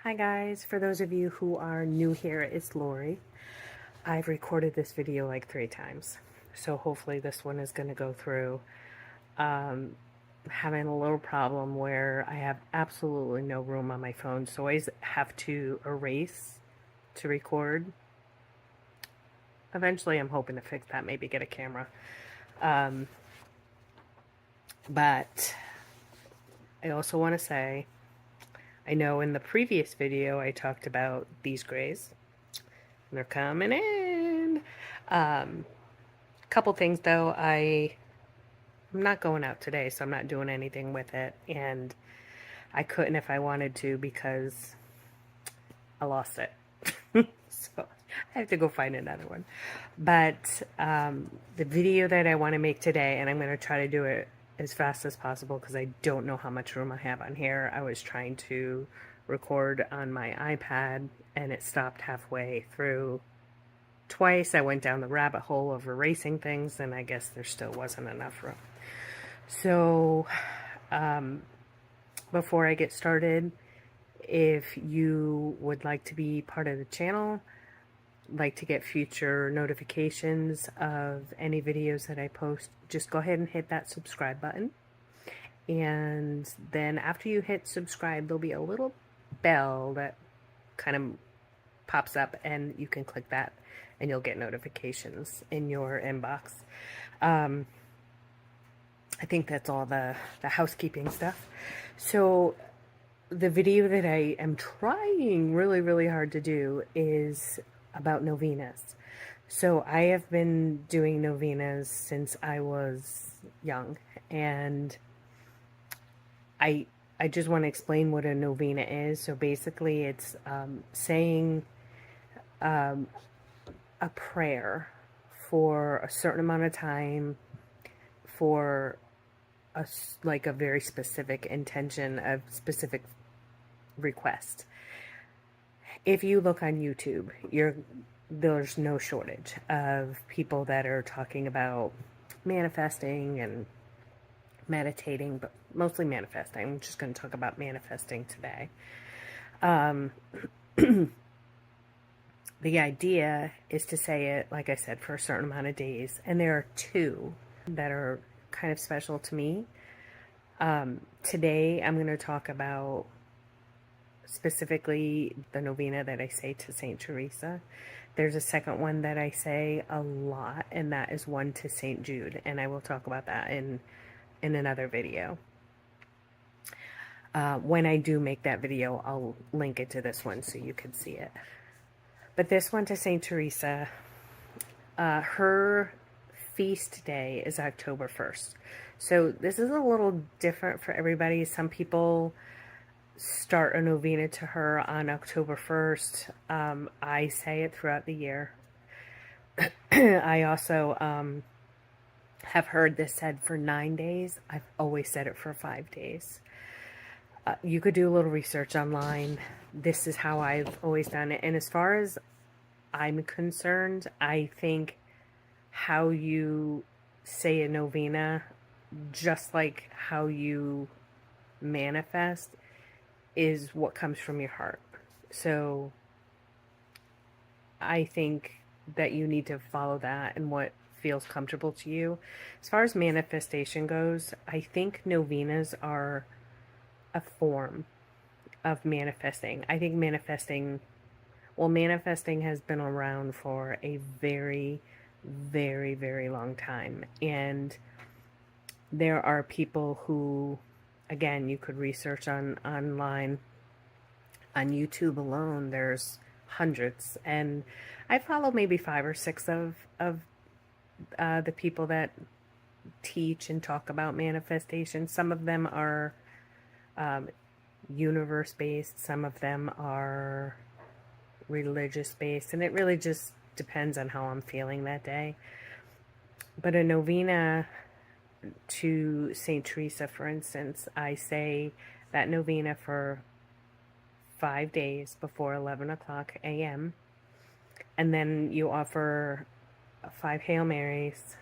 Hi guys, for those of you who are new here, it's Lori. I've recorded this video like 3 times, so hopefully this one is going to go through. Having a little problem where I have absolutely no room on my phone, so I always have to erase to record. Eventually I'm hoping to fix that, maybe get a camera. But I also want to say, I know in the previous video I talked about these grays. They're coming in. Couple things though. I'm not going out today, so I'm not doing anything with it, and I couldn't if I wanted to because I lost it. So I have to go find another one. But the video that I want to make today, and I'm going to try to do it as fast as possible because I don't know how much room I have on here. I was trying to record on my iPad and it stopped halfway through twice. I went down the rabbit hole of erasing things, and I guess there still wasn't enough room. So before I get started, if you would like to be part of the channel, like to get future notifications of any videos that I post, just go ahead and hit that subscribe button. And then after you hit subscribe, there'll be a little bell that kind of pops up, and you can click that and you'll get notifications in your inbox. I think that's all the housekeeping stuff. So the video that I am trying really hard to do is about novenas. So I have been doing novenas since I was young, and I just want to explain what a novena is. So basically it's saying a prayer for a certain amount of time for like a very specific intention, a specific request. If you look on YouTube, there's no shortage of people that are talking about manifesting and meditating, but mostly manifesting. I'm just going to talk about manifesting today. The idea is to say it, like I said, for a certain amount of days. And there are 2 that are kind of special to me. Today, I'm going to talk about specifically the novena that I say to Saint Theresa. There's a second one that I say a lot, and that is one to Saint Jude. And I will talk about that in another video. When I do make that video, I'll link it to this one so you can see it. But this one to Saint Theresa, her feast day is October 1st. So this is a little different for everybody. Some people start a novena to her on October 1st. I say it throughout the year. I also have heard this said for 9 days. I've always said it for 5 days. You could do a little research online. This is how I've always done it. And as far as I'm concerned, I think how you say a novena, just like how you manifest, is what comes from your heart. So I think that you need to follow that and what feels comfortable to you. As far as manifestation goes, I think novenas are a form of manifesting. I think manifesting has been around for a very long time. And there are people who, again, you could research online. On YouTube alone, there's hundreds. And I follow maybe 5 or 6 of the people that teach and talk about manifestation. Some of them are universe-based, some of them are religious-based, and it really just depends on how I'm feeling that day. But a novena to Saint Theresa, for instance, I say that novena for 5 days before 11 o'clock a.m. And then you offer 5 Hail Marys,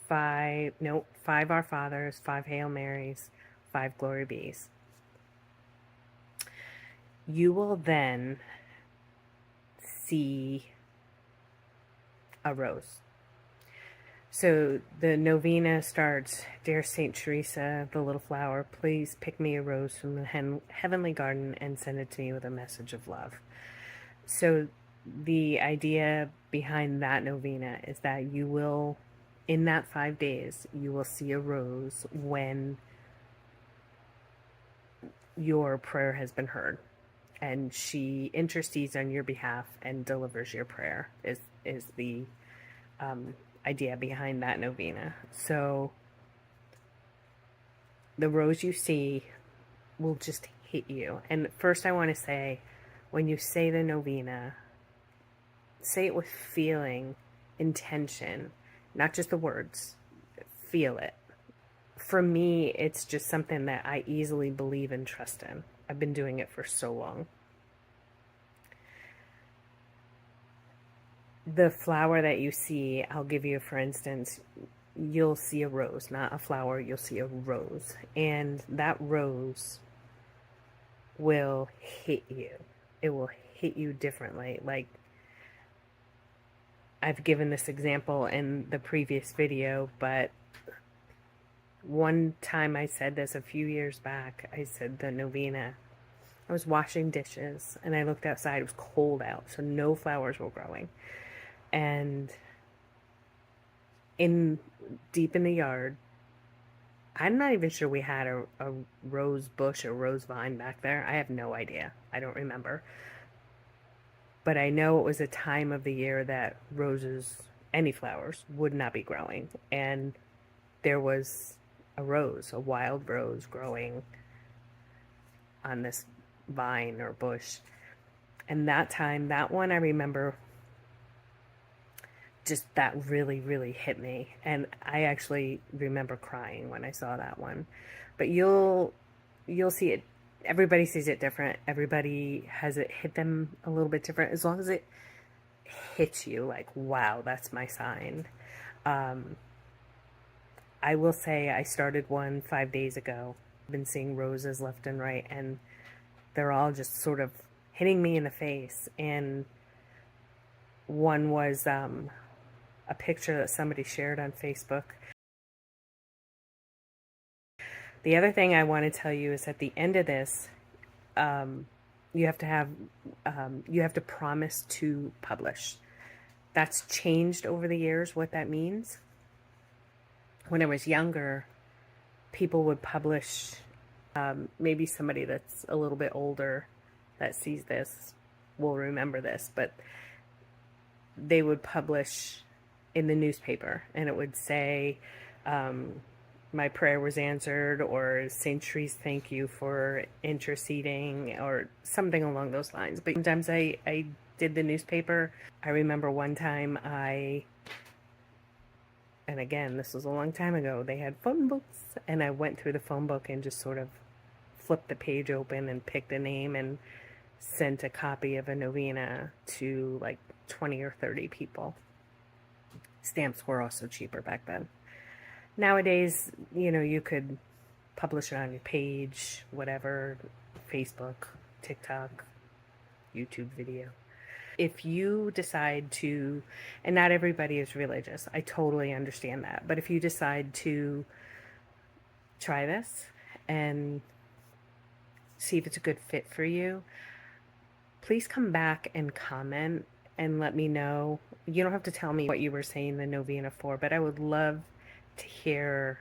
5 Our Fathers, 5 Hail Marys, 5 Glory Bees. You will then see a rose. So the novena starts, Dear Saint Theresa, the little flower, please pick me a rose from the heavenly garden and send it to me with a message of love. So the idea behind that novena is that you will, in that 5 days, you will see a rose when your prayer has been heard. And she intercedes on your behalf and delivers your prayer is the idea behind that novena. So the rose you see will just hit you. And first I want to say, when you say the novena, say it with feeling, intention, not just the words. Feel it. For me, it's just something that I easily believe and trust in. I've been doing it for so long. The flower that you see, I'll give you, for instance, you'll see a rose, not a flower, you'll see a rose. And that rose will hit you. It will hit you differently. Like, I've given this example in the previous video, but one time I said this a few years back. I said the novena. I was washing dishes and I looked outside. It was cold out, so no flowers were growing. And deep in the yard, I'm not even sure we had a rose bush or rose vine back there. I have no idea. I don't remember. But I know it was a time of the year that roses, any flowers, would not be growing. And there was a rose, a wild rose growing on this vine or bush. And that time, that one I remember, just that really, really hit me. And I actually remember crying when I saw that one. But you'll see it. Everybody sees it different. Everybody has it hit them a little bit different. As long as it hits you, like, wow, that's my sign. I will say I started one 5 days ago. I've been seeing roses left and right, and they're all just sort of hitting me in the face. And one was a picture that somebody shared on Facebook. The other thing I want to tell you is at the end of this, you have to promise to publish. That's changed over the years, what that means. When I was younger, people would publish, maybe somebody that's a little bit older that sees this will remember this, but they would publish in the newspaper and it would say, my prayer was answered, or St. Therese, thank you for interceding, or something along those lines. But sometimes I did the newspaper. I remember one time and again, this was a long time ago, they had phone books, and I went through the phone book and just sort of flipped the page open and picked a name and sent a copy of a novena to like 20 or 30 people. Stamps were also cheaper back then. Nowadays, you could publish it on your page, whatever, Facebook, TikTok, YouTube video. If you decide to, and not everybody is religious, I totally understand that, but if you decide to try this and see if it's a good fit for you, please come back and comment and let me know. You don't have to tell me what you were saying the novena for, but I would love to hear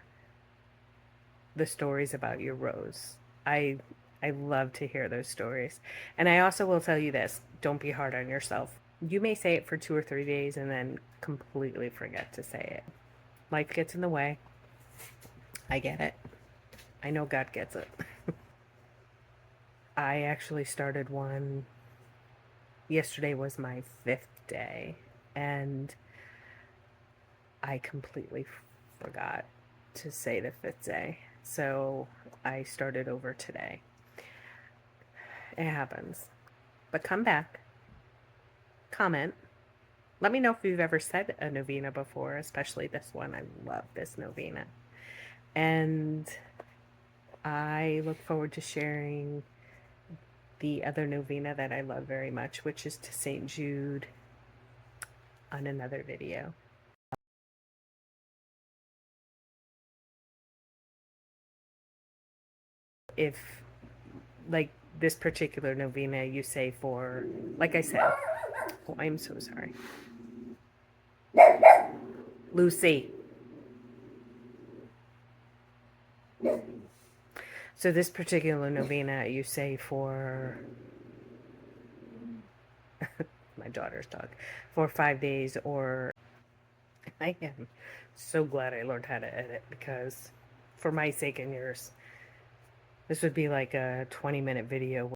the stories about your rose. I love to hear those stories. And I also will tell you this, don't be hard on yourself. You may say it for 2 or 3 days and then completely forget to say it. Life gets in the way. I get it. I know God gets it. I actually started one. Yesterday was my 5th day, and I completely forgot to say the 5th day. So I started over today. It happens. But come back. Comment. Let me know if you've ever said a novena before, especially this one. I love this novena. And I look forward to sharing the other novena that I love very much, which is to St. Jude, on another video. If, like, this particular novena you say for, like I said, oh, I'm so sorry. Lucy. So this particular novena you say for my daughter's dog for 5 days, or I am so glad I learned how to edit, because for my sake and yours, this would be like a 20-minute video